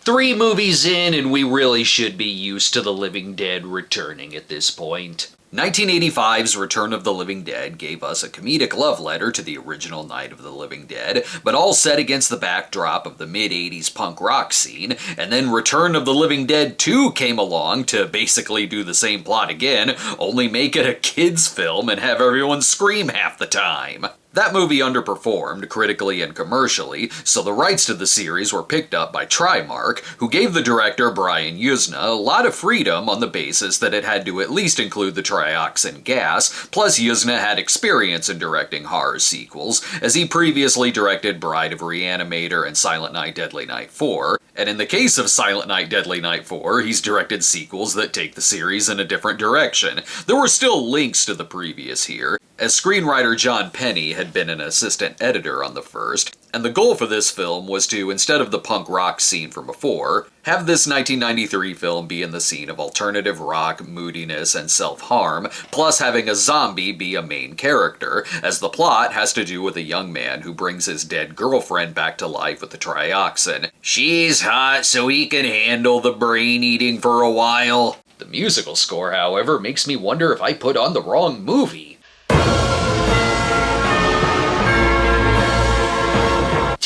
3 movies in, and we really should be used to the living dead returning at this point. 1985's Return of the Living Dead gave us a comedic love letter to the original Night of the Living Dead, but all set against the backdrop of the mid-80s punk rock scene, and then Return of the Living Dead 2 came along to basically do the same plot again, only make it a kids' film and have everyone scream half the time. That movie underperformed, critically and commercially, so the rights to the series were picked up by Trimark, who gave the director Brian Yuzna a lot of freedom on the basis that it had to at least include the trioxin gas, plus Yuzna had experience in directing horror sequels, as he previously directed Bride of Reanimator and Silent Night Deadly Night 4, and in the case of Silent Night Deadly Night 4, he's directed sequels that take the series in a different direction. There were still links to the previous here, as screenwriter John Penny had been an assistant editor on the first, and the goal for this film was to, instead of the punk rock scene from before, have this 1993 film be in the scene of alternative rock, moodiness, and self-harm, plus having a zombie be a main character, as the plot has to do with a young man who brings his dead girlfriend back to life with the trioxin. She's hot so he can handle the brain eating for a while. The musical score, however, makes me wonder if I put on the wrong movie.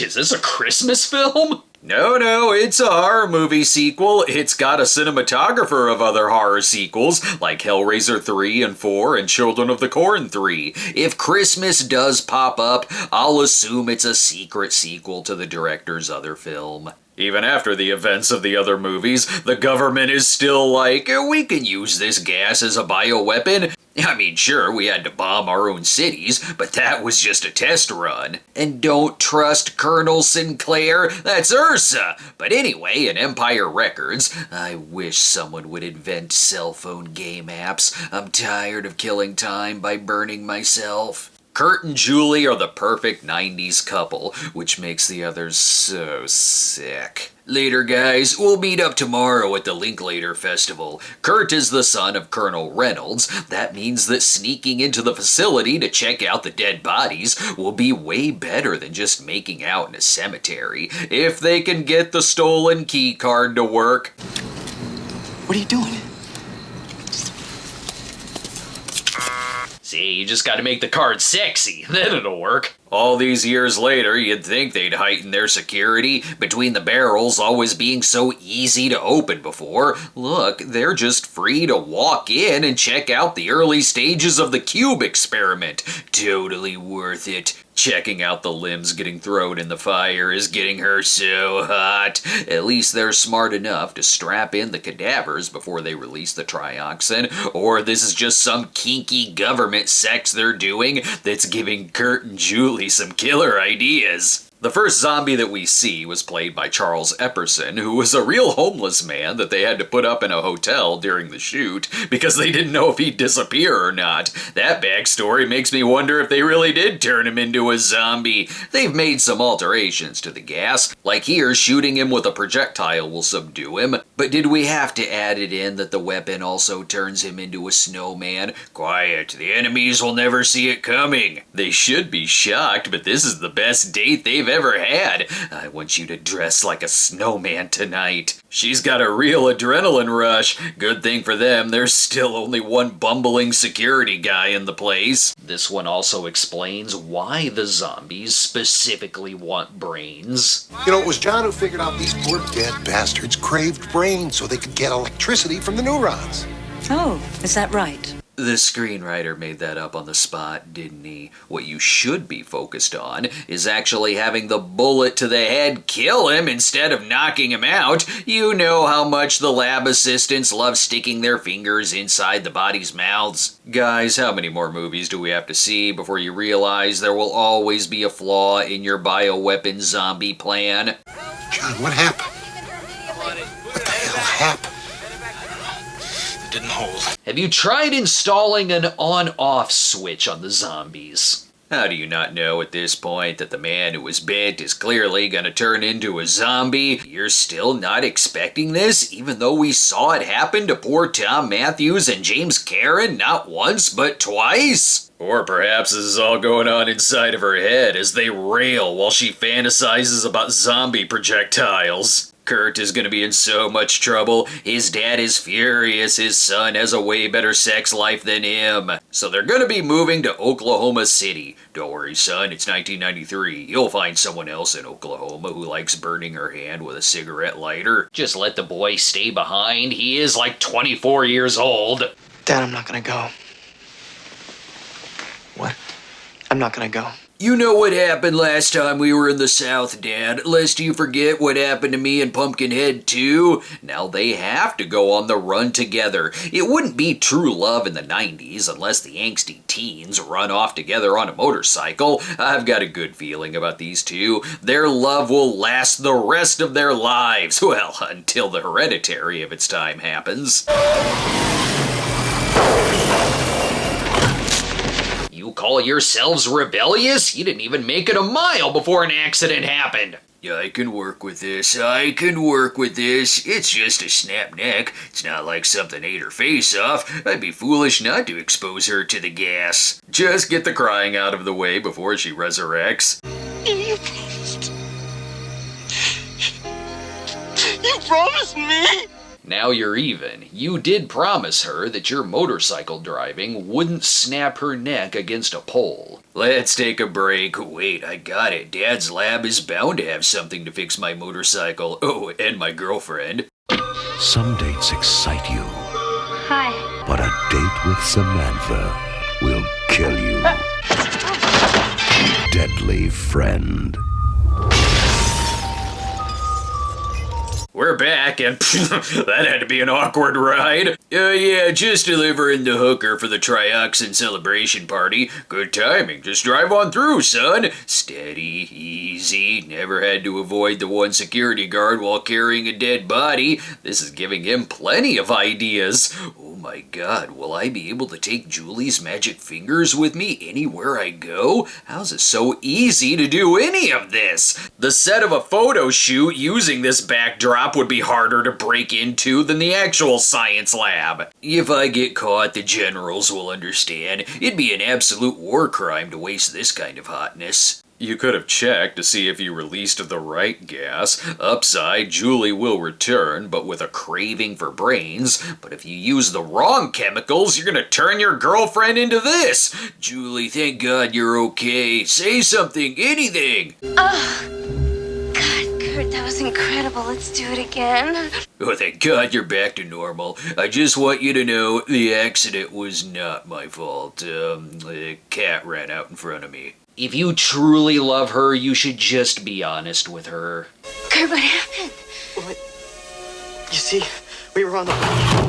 Is this a Christmas film? No, it's a horror movie sequel. It's got a cinematographer of other horror sequels, like Hellraiser 3 and 4 and Children of the Corn 3. If Christmas does pop up, I'll assume it's a secret sequel to the director's other film. Even after the events of the other movies, the government is still like, we can use this gas as a bioweapon. I mean, sure, we had to bomb our own cities, but that was just a test run. And don't trust Colonel Sinclair, that's Ursa. But anyway, in Empire Records, I wish someone would invent cell phone game apps. I'm tired of killing time by burning myself. Kurt and Julie are the perfect 90s couple, which makes the others so sick. Later, guys. We'll meet up tomorrow at the Linklater Festival. Kurt is the son of Colonel Reynolds. That means that sneaking into the facility to check out the dead bodies will be way better than just making out in a cemetery, if they can get the stolen key card to work. What are you doing? See, you just gotta make the card sexy, then it'll work. All these years later, you'd think they'd heighten their security, between the barrels always being so easy to open before. Look, they're just free to walk in and check out the early stages of the cube experiment. Totally worth it. Checking out the limbs getting thrown in the fire is getting her so hot. At least they're smart enough to strap in the cadavers before they release the trioxin, or this is just some kinky government sex they're doing that's giving Kurt and Julie some killer ideas. The first zombie that we see was played by Charles Epperson, who was a real homeless man that they had to put up in a hotel during the shoot because they didn't know if he'd disappear or not. That backstory makes me wonder if they really did turn him into a zombie. They've made some alterations to the gas, like here shooting him with a projectile will subdue him, but did we have to add it in that the weapon also turns him into a snowman? Quiet, the enemies will never see it coming. They should be shocked, but this is the best date they've ever had. I want you to dress like a snowman tonight. She's got a real adrenaline rush. Good thing for them, there's still only one bumbling security guy in the place. This one also explains why the zombies specifically want brains. You know, it was John who figured out these poor dead bastards craved brains so they could get electricity from the neurons. Oh, is that right? The screenwriter made that up on the spot, didn't he? What you should be focused on is actually having the bullet to the head kill him instead of knocking him out. You know how much the lab assistants love sticking their fingers inside the body's mouths. Guys, how many more movies do we have to see before you realize there will always be a flaw in your bioweapon zombie plan? John, what happened? What the hell happened? Didn't hold. Have you tried installing an on-off switch on the zombies? How do you not know at this point that the man who was bit is clearly gonna turn into a zombie? You're still not expecting this, even though we saw it happen to poor Tom Matthews and James Karen not once but twice? Or perhaps this is all going on inside of her head as they rail while she fantasizes about zombie projectiles. Kurt is gonna be in so much trouble. His dad is furious his son has a way better sex life than him. So they're gonna be moving to Oklahoma City. Don't worry, son, it's 1993. You'll find someone else in Oklahoma who likes burning her hand with a cigarette lighter. Just let the boy stay behind. He is like 24 years old. Dad, I'm not gonna go. What? I'm not gonna go. You know what happened last time we were in the South, Dad, lest you forget what happened to me and Pumpkinhead too. Now they have to go on the run together. It wouldn't be true love in the 90s unless the angsty teens run off together on a motorcycle. I've got a good feeling about these two. Their love will last the rest of their lives. Well, until the Hereditary of its time happens. You call yourselves rebellious? You didn't even make it a mile before an accident happened. Yeah, I can work with this. It's just a snap neck. It's not like something ate her face off. I'd be foolish not to expose her to the gas. Just get the crying out of the way before she resurrects. You promised. You promised me! Now you're even. You did promise her that your motorcycle driving wouldn't snap her neck against a pole. Let's take a break. Wait, I got it. Dad's lab is bound to have something to fix my motorcycle. Oh, and my girlfriend. Some dates excite you, Hi. but a date with Samantha will kill you. Deadly friend. We're back, and that had to be an awkward ride. Yeah, just delivering the hooker for the Trioxin celebration party. Good timing, just drive on through, son. Steady, easy, never had to avoid the one security guard while carrying a dead body. This is giving him plenty of ideas. Oh my god, will I be able to take Julie's magic fingers with me anywhere I go? How's it so easy to do any of this? The set of a photo shoot using this backdrop would be harder to break into than the actual science lab. If I get caught, the generals will understand. It'd be an absolute war crime to waste this kind of hotness. You could have checked to see if you released the right gas. Upside, Julie will return, but with a craving for brains. But if you use the wrong chemicals, you're gonna turn your girlfriend into this. Julie, thank God you're okay. Say something, anything. Kurt, that was incredible. Let's do it again. Oh, thank God you're back to normal. I just want you to know the accident was not my fault. The cat ran out in front of me. If you truly love her, you should just be honest with her. Kurt, what happened? What? You see, we were on the...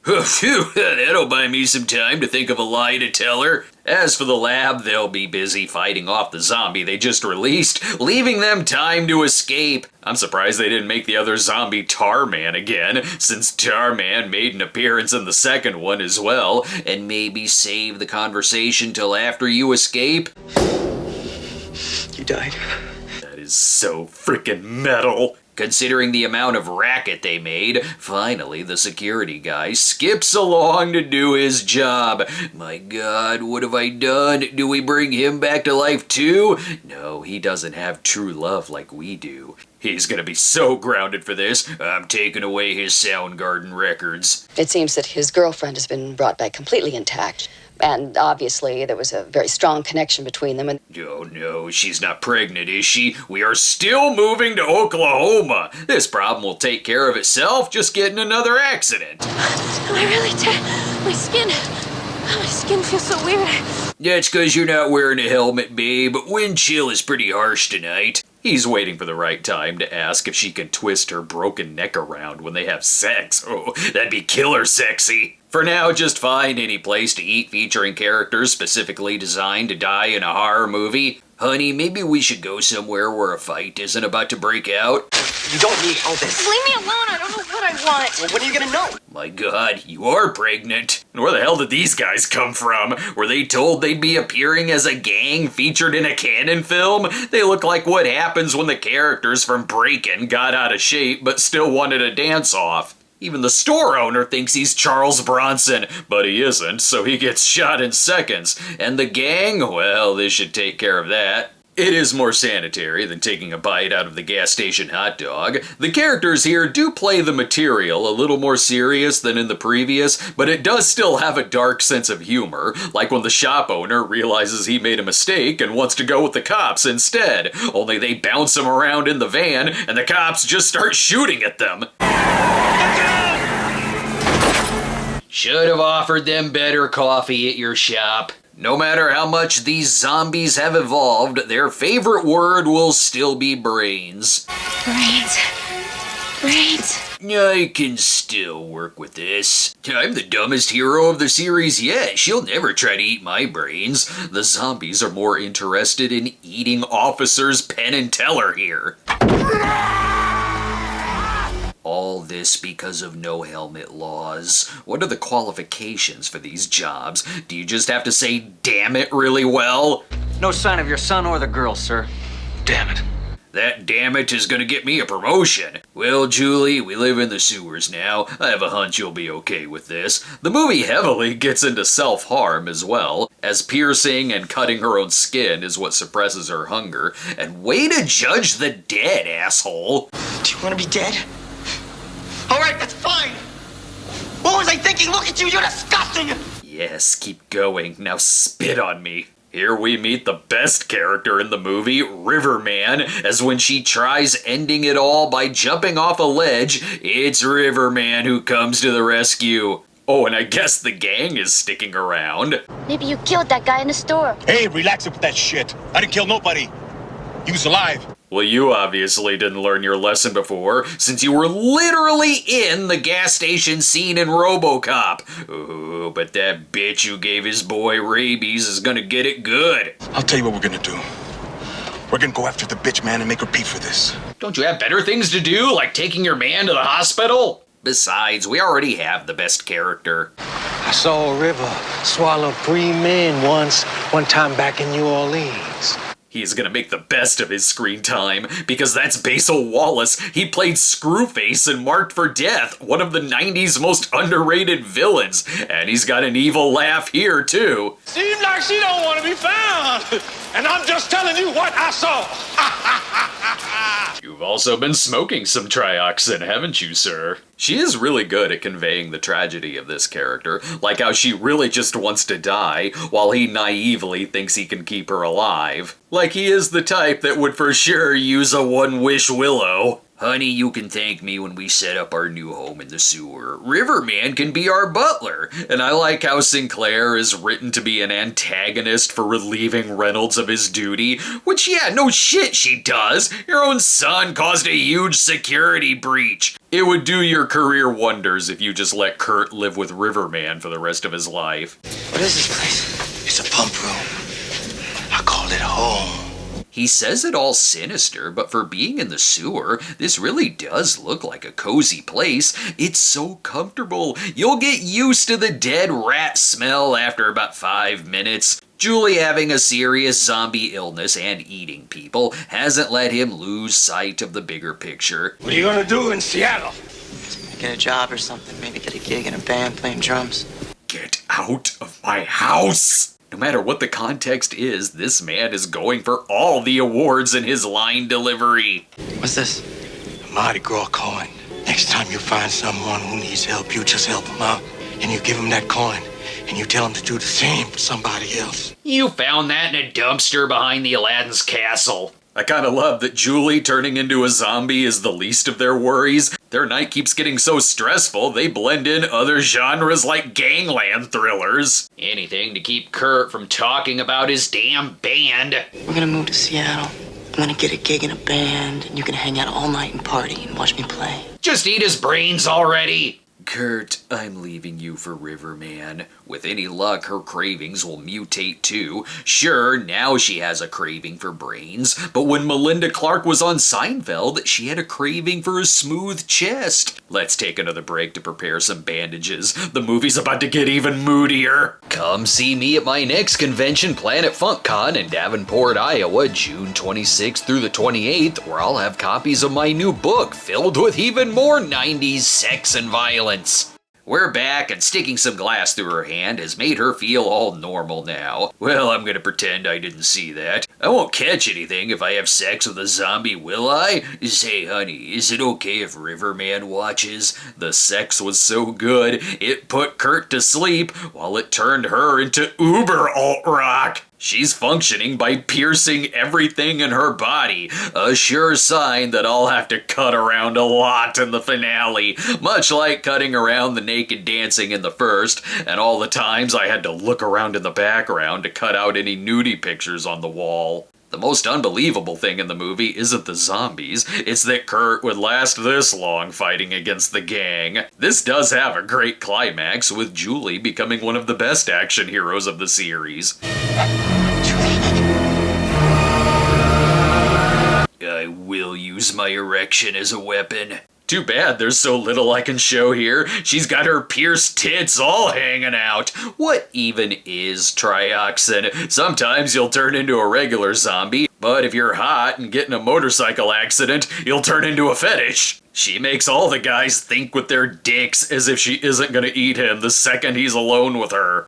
Phew, that'll buy me some time to think of a lie to tell her. As for the lab, they'll be busy fighting off the zombie they just released, leaving them time to escape. I'm surprised they didn't make the other zombie Tarman again, since Tarman made an appearance in the second one as well, and maybe save the conversation till after you escape. You died. That is so freaking metal. Considering the amount of racket they made, finally the security guy skips along to do his job. My God, what have I done? Do we bring him back to life too? No, he doesn't have true love like we do. He's gonna be so grounded for this, I'm taking away his Soundgarden records. It seems that his girlfriend has been brought back completely intact. And obviously, there was a very strong connection between them. And Oh no, she's not pregnant, is she? We are still moving to Oklahoma. This problem will take care of itself, just get in another accident. I really did. My skin feels so weird. That's because you're not wearing a helmet, babe. Wind chill is pretty harsh tonight. He's waiting for the right time to ask if she can twist her broken neck around when they have sex. Oh, that'd be killer sexy. For now, just find any place to eat featuring characters specifically designed to die in a horror movie. Honey, maybe we should go somewhere where a fight isn't about to break out. You don't need all this. Leave me alone. I don't know what I want. Well, when are you gonna know? My God, you are pregnant. And where the hell did these guys come from? Were they told they'd be appearing as a gang featured in a canon film? They look like what happens when the characters from Breakin' got out of shape but still wanted a dance-off. Even the store owner thinks he's Charles Bronson, but he isn't, so he gets shot in seconds. And the gang, well, this should take care of that. It is more sanitary than taking a bite out of the gas station hot dog. The characters here do play the material a little more serious than in the previous, but it does still have a dark sense of humor, like when the shop owner realizes he made a mistake and wants to go with the cops instead, only they bounce him around in the van and the cops just start shooting at them. Should have offered them better coffee at your shop. No matter how much these zombies have evolved, their favorite word will still be brains. Brains. Brains. I can still work with this. I'm the dumbest hero of the series yet. She'll never try to eat my brains. The zombies are more interested in eating Officers Penn and Teller here. All this because of no helmet laws. What are the qualifications for these jobs? Do you just have to say damn it really well? No sign of your son or the girl, sir. Damn it. That damn it is gonna get me a promotion. Well, Julie, we live in the sewers now. I have a hunch you'll be okay with this. The movie heavily gets into self-harm as well, as piercing and cutting her own skin is what suppresses her hunger. And way to judge the dead, asshole. Do you want to be dead? All right, that's fine. What was I thinking? Look at you, you're disgusting. Yes, keep going. Now spit on me. Here we meet the best character in the movie, Riverman, as when she tries ending it all by jumping off a ledge, it's Riverman who comes to the rescue. Oh, and I guess the gang is sticking around. Maybe you killed that guy in the store. Hey, relax with that shit. I didn't kill nobody. He was alive. Well, you obviously didn't learn your lesson before, since you were literally in the gas station scene in RoboCop. Ooh, but that bitch who gave his boy rabies is gonna get it good. I'll tell you what we're gonna do. We're gonna go after the bitch, man, and make her pay for this. Don't you have better things to do, like taking your man to the hospital? Besides, we already have the best character. I saw a river swallow 3 men one time back in New Orleans. He's gonna make the best of his screen time, because that's Basil Wallace. He played Screwface in Marked for Death, one of the 90s most underrated villains. And he's got an evil laugh here, too. Seems like she don't want to be found. And I'm just telling you what I saw. You've also been smoking some trioxin, haven't you, sir? She is really good at conveying the tragedy of this character, like how she really just wants to die, while he naively thinks he can keep her alive. Like he is the type that would for sure use a one-wish willow. Honey, you can thank me when we set up our new home in the sewer. Riverman can be our butler. And I like how Sinclair is written to be an antagonist for relieving Reynolds of his duty. Which, yeah, no shit she does. Your own son caused a huge security breach. It would do your career wonders if you just let Kurt live with Riverman for the rest of his life. What is this place? It's a pump room. I called it home. He says it all sinister, but for being in the sewer, this really does look like a cozy place. It's so comfortable. You'll get used to the dead rat smell after about 5 minutes. Julie, having a serious zombie illness and eating people, hasn't let him lose sight of the bigger picture. What are you gonna do in Seattle? Get a job or something. Maybe get a gig in a band playing drums. Get out of my house! No matter what the context is, this man is going for all the awards in his line delivery. What's this? A Mardi Gras coin. Next time you find someone who needs help, you just help them out. And you give them that coin. And you tell them to do the same for somebody else. You found that in a dumpster behind the Aladdin's castle. I kinda love that Julie turning into a zombie is the least of their worries. Their night keeps getting so stressful, they blend in other genres like Gangland thrillers. Anything to keep Kurt from talking about his damn band. We're gonna move to Seattle. I'm gonna get a gig in a band, and you can hang out all night and party and watch me play. Just eat his brains already. Kurt, I'm leaving you for Riverman. With any luck, her cravings will mutate too. Sure, now she has a craving for brains, but when Melinda Clarke was on Seinfeld, she had a craving for a smooth chest. Let's take another break to prepare some bandages. The movie's about to get even moodier. Come see me at my next convention, Planet FunkCon in Davenport, Iowa, June 26th through the 28th, where I'll have copies of my new book filled with even more 90s sex and violence. We're back, and sticking some glass through her hand has made her feel all normal now. Well, I'm gonna pretend I didn't see that. I won't catch anything if I have sex with a zombie, will I? Say, honey, is it okay if Riverman watches? The sex was so good, it put Kurt to sleep while it turned her into uber alt-rock. She's functioning by piercing everything in her body, a sure sign that I'll have to cut around a lot in the finale, much like cutting around the naked dancing in the first, and all the times I had to look around in the background to cut out any nudie pictures on the wall. The most unbelievable thing in the movie isn't the zombies, it's that Kurt would last this long fighting against the gang. This does have a great climax, with Julie becoming one of the best action heroes of the series. I will use my erection as a weapon. Too bad there's so little I can show here. She's got her pierced tits all hanging out. What even is trioxin? Sometimes you'll turn into a regular zombie, but if you're hot and get in a motorcycle accident, you'll turn into a fetish. She makes all the guys think with their dicks as if she isn't gonna eat him the second he's alone with her.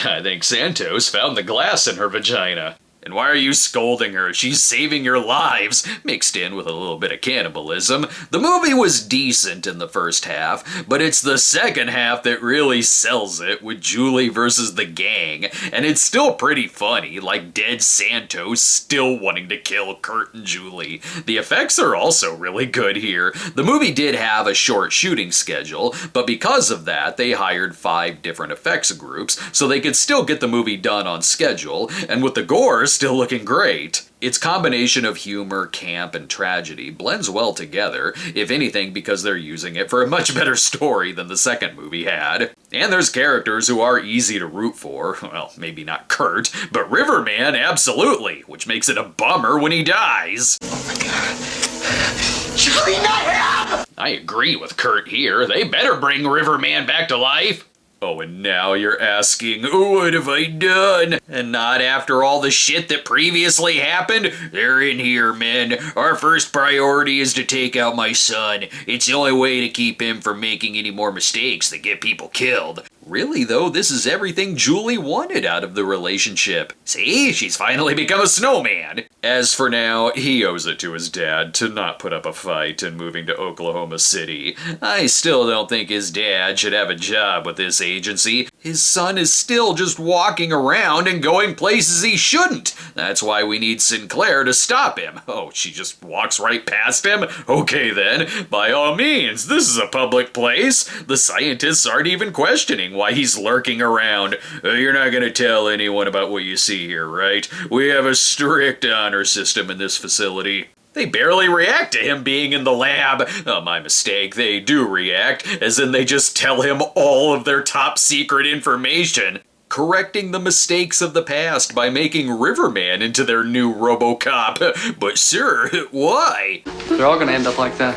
I think Santos found the glass in her vagina. And why are you scolding her? She's saving your lives, mixed in with a little bit of cannibalism. The movie was decent in the first half, but it's the second half that really sells it, with Julie versus the gang. And it's still pretty funny, like dead Santos still wanting to kill Kurt and Julie. The effects are also really good here. The movie did have a short shooting schedule, but because of that, they hired 5 different effects groups, so they could still get the movie done on schedule, and with the gore still looking great. Its combination of humor, camp, and tragedy blends well together, if anything because they're using it for a much better story than the second movie had. And there's characters who are easy to root for. Well, maybe not Kurt, but Riverman absolutely, which makes it a bummer when he dies. Oh my god. Julie, not him! I agree with Kurt here. They better bring Riverman back to life. Oh, and now you're asking, what have I done? And not after all the shit that previously happened? They're in here, men. Our first priority is to take out my son. It's the only way to keep him from making any more mistakes that get people killed. Really, though, this is everything Julie wanted out of the relationship. See, she's finally become a snowman. As for now, he owes it to his dad to not put up a fight in moving to Oklahoma City. I still don't think his dad should have a job with this agency. His son is still just walking around and going places he shouldn't. That's why we need Sinclair to stop him. Oh, she just walks right past him? Okay then, by all means, this is a public place. The scientists aren't even questioning why he's lurking around. You're not gonna tell anyone about what you see here, right? We have a strict honor system in this facility. They barely react to him being in the lab. Oh, my mistake, they do react, as in they just tell him all of their top secret information, correcting the mistakes of the past by making Riverman into their new RoboCop. But sir, why? They're all gonna end up like that.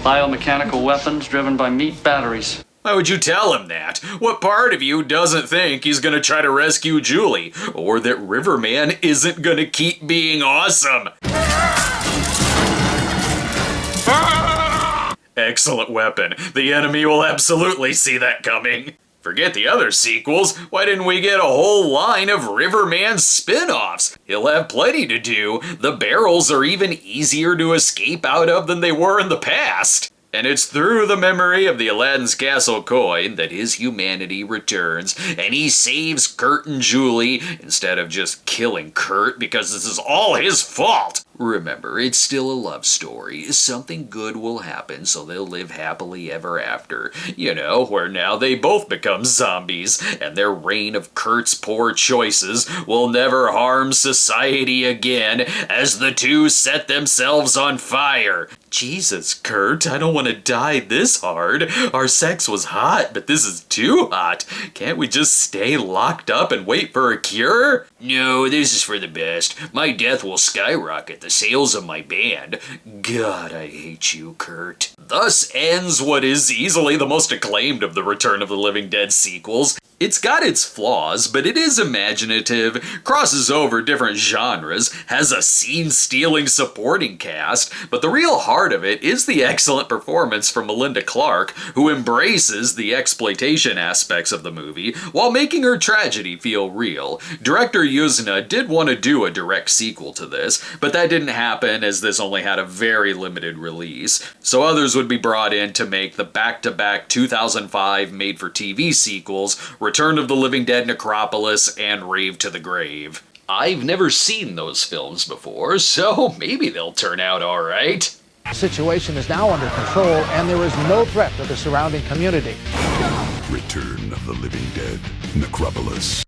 Biomechanical weapons driven by meat batteries. Why would you tell him that? What part of you doesn't think he's gonna try to rescue Julie? Or that Riverman isn't gonna keep being awesome? Excellent weapon. The enemy will absolutely see that coming. Forget the other sequels. Why didn't we get a whole line of Riverman spin-offs? He'll have plenty to do. The barrels are even easier to escape out of than they were in the past. And it's through the memory of the Aladdin's Castle coin that his humanity returns, and he saves Kurt and Julie instead of just killing Kurt because this is all his fault. Remember, it's still a love story. Something good will happen, so they'll live happily ever after. You know, where now they both become zombies, and their reign of Kurt's poor choices will never harm society again as the two set themselves on fire. Jesus, Kurt, I don't want to die this hard. Our sex was hot, but this is too hot. Can't we just stay locked up and wait for a cure? No, this is for the best. My death will skyrocket the sales of my band. God, I hate you, Kurt. Thus ends what is easily the most acclaimed of the Return of the Living Dead sequels. It's got its flaws, but it is imaginative, crosses over different genres, has a scene-stealing supporting cast, but the real heart of it is the excellent performance from Melinda Clarke, who embraces the exploitation aspects of the movie while making her tragedy feel real. Director Yuzna did want to do a direct sequel to this, but that didn't happen as this only had a very limited release, so others would be brought in to make the back-to-back 2005 made-for-TV sequels, Return of the Living Dead Necropolis, and Rave to the Grave. I've never seen those films before, so maybe they'll turn out alright. The situation is now under control, and there is no threat to the surrounding community. Return of the Living Dead Necropolis.